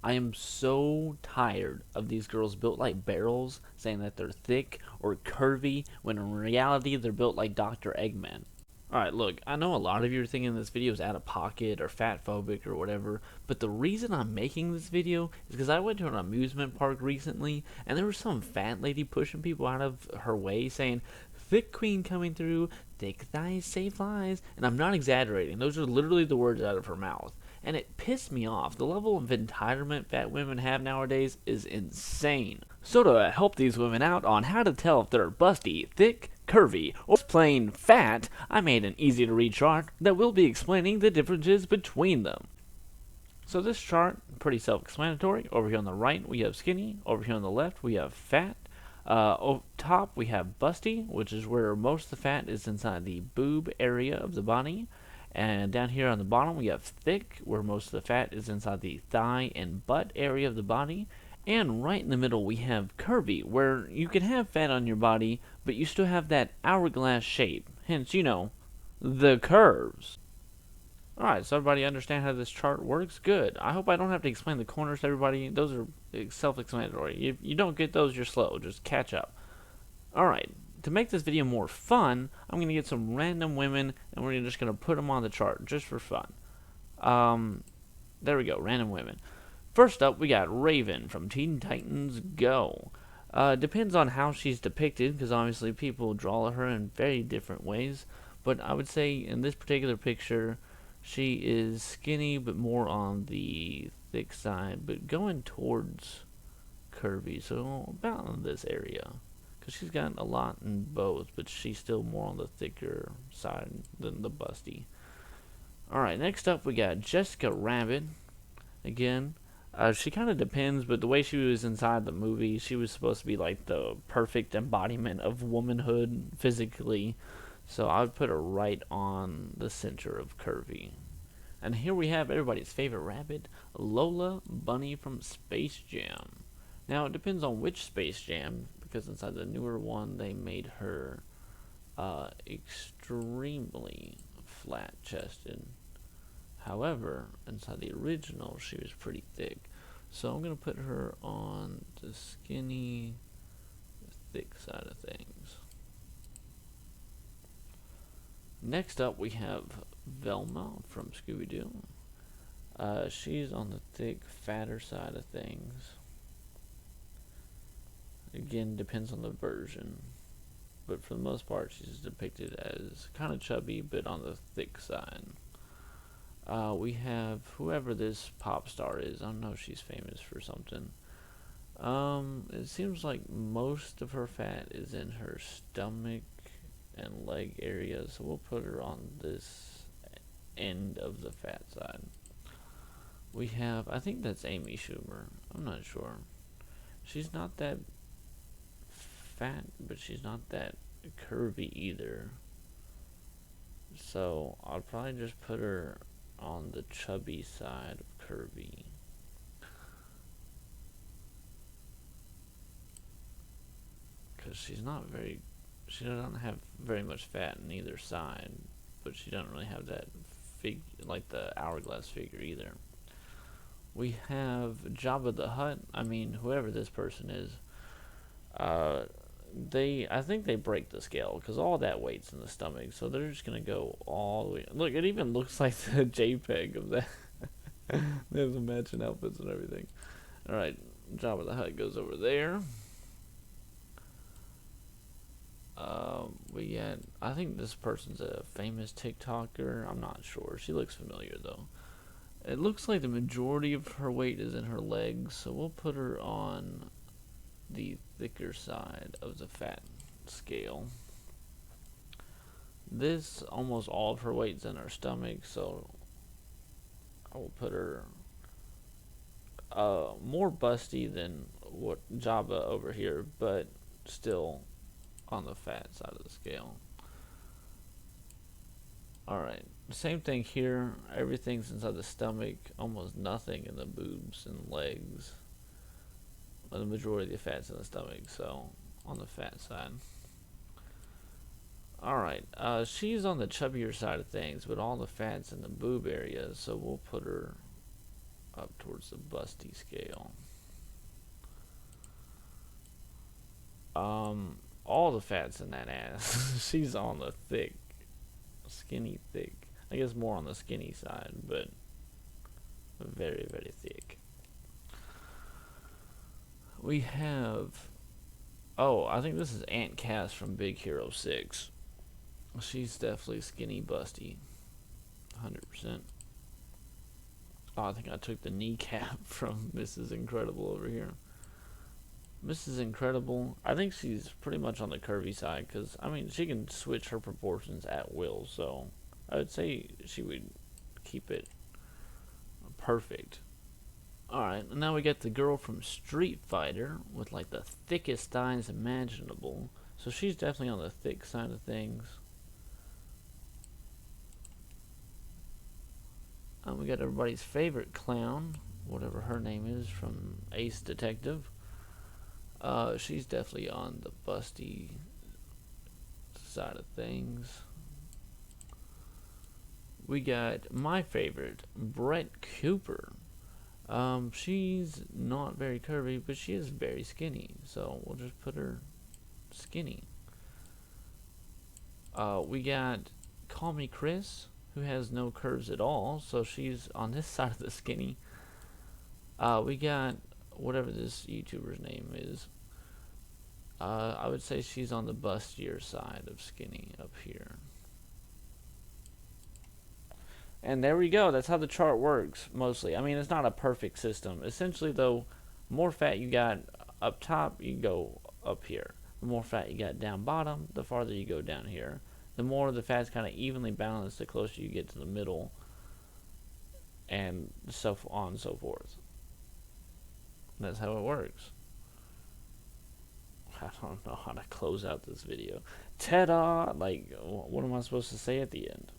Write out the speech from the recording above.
I am so tired of these girls built like barrels saying that they're thick or curvy when in reality they're built like Dr. Eggman. Alright, look, I know a lot of you are thinking this video is out of pocket or fat phobic or whatever, but the reason I'm making this video is because I went to an amusement park recently and there was some fat lady pushing people out of her way saying, "Thick queen coming through, thick thighs save lives," and I'm not exaggerating, those are literally the words out of her mouth. And it pissed me off. The level of entitlement fat women have nowadays is insane. So to help these women out on how to tell if they're busty, thick, curvy, or plain fat, I made an easy to read chart that will be explaining the differences between them. So this chart, pretty self-explanatory. Over here on the right, we have skinny. Over here on the left, we have fat. Over top, we have busty, which is where most of the fat is inside the boob area of the body. And down here on the bottom, we have thick, where most of the fat is inside the thigh and butt area of the body. And right in the middle, we have curvy, where you can have fat on your body, but you still have that hourglass shape. Hence, the curves. Alright, so everybody understand how this chart works? Good. I hope I don't have to explain the corners to everybody. Those are self-explanatory. If you don't get those, you're slow. Just catch up. Alright, to make this video more fun, I'm going to get some random women, and we're just going to put them on the chart, just for fun. There we go, random women. First up, we got Raven from Teen Titans Go. Depends on how she's depicted, because obviously people draw her in very different ways. But I would say in this particular picture, she is skinny, but more on the thick side, but going towards curvy, so about in this area. Because she's got a lot in both, but she's still more on the thicker side than the busty. Alright, next up we got Jessica Rabbit. Again, she kind of depends, but the way she was inside the movie, she was supposed to be like the perfect embodiment of womanhood physically. So I would put her right on the center of curvy. And here we have everybody's favorite rabbit, Lola Bunny from Space Jam. Now it depends on which Space Jam, because inside the newer one they made her extremely flat chested. However, inside the original, she was pretty thick. So I'm going to put her on the skinny, thick side of things. Next up, we have Velma from Scooby-Doo. She's on the thick, fatter side of things. Again, depends on the version. But for the most part, she's depicted as kind of chubby, but on the thick side. We have whoever this pop star is. I don't know if she's famous for something. It seems like most of her fat is in her stomach and leg area, so we'll put her on this end of the fat side. We have, I think that's Amy Schumer. I'm not sure. She's not that fat, but she's not that curvy either. So I'll probably just put her on the chubby side of curvy. Because she doesn't have very much fat on either side, but she doesn't really have that like the hourglass figure either. We have Jabba the Hutt. I mean, whoever this person is, I think they break the scale because all that weight's in the stomach, so they're just gonna go all the way. Look, it even looks like the JPEG of that. They have the matching outfits and everything. All right, Jabba the Hutt goes over there. I think this person's a famous TikToker. I'm not sure. She looks familiar though. It looks like the majority of her weight is in her legs, so we'll put her on the thicker side of the fat scale. This, almost all of her weight's in her stomach, so I will put her more busty than what Jabba over here, but still on the fat side of the scale. Alright, same thing here. Everything's inside the stomach, almost nothing in the boobs and legs. But the majority of the fat's in the stomach, so on the fat side. Alright, she's on the chubbier side of things, but all the fat's in the boob area, so we'll put her up towards the busty scale. All the fat's in that ass. She's on the thick, skinny thick. I guess more on the skinny side, but very, very thick. We have, oh, I think this is Aunt Cass from Big Hero 6. She's definitely skinny busty. 100%. Oh, I think I took the kneecap from Mrs. Incredible over here. Mrs. Incredible, I think she's pretty much on the curvy side because, I mean, she can switch her proportions at will, so I would say she would keep it perfect. Alright, now we get the girl from Street Fighter with like the thickest thighs imaginable. So she's definitely on the thick side of things. We got everybody's favorite clown, whatever her name is, from Ace Detective. She's definitely on the busty side of things. We got my favorite, Brett Cooper. She's not very curvy, but she is very skinny, so we'll just put her skinny. We got Call Me Chris, who has no curves at all, so she's on this side of the skinny. We got whatever this YouTuber's name is. I would say she's on the bustier side of skinny up here. And there we go. That's how the chart works, mostly. I mean, it's not a perfect system. Essentially, though, more fat you got up top, you go up here. The more fat you got down bottom, the farther you go down here. The more the fat's kind of evenly balanced, the closer you get to the middle, and so on and so forth. That's how it works. I don't know how to close out this video. Ta-da! Like, what am I supposed to say at the end?